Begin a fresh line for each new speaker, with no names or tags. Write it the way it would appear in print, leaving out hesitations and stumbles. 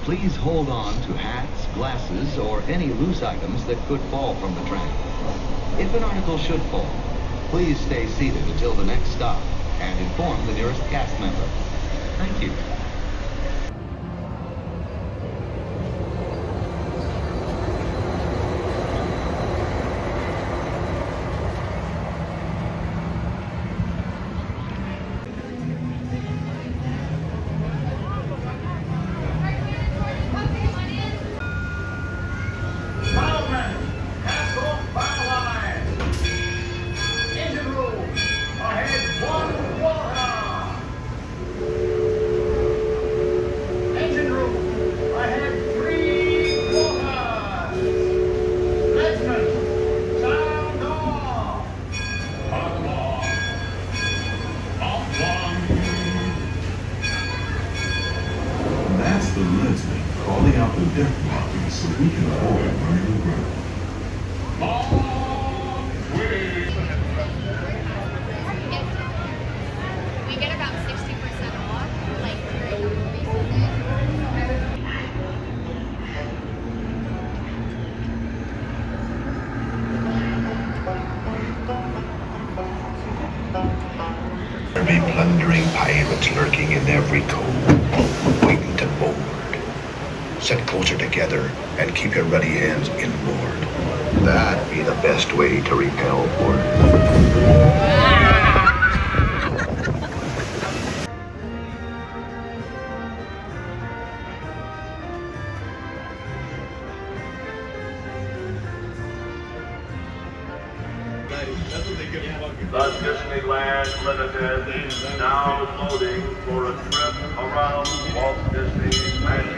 Please hold on to hats, glasses, or any loose items that could fall from the train. If an article should fall, please stay seated until the next stop and inform the nearest cast member. Thank you.
That's the leadsman calling out the deck blocking so we can avoid running aground.
We get about 60% off, like during the movie
There be plundering pirates lurking in every cove, waiting to board. Set closer together and keep your ready hands inboard. That'd be the best way to repel port.
The Disneyland Limited now loading for a trip around Walt Disney's Magic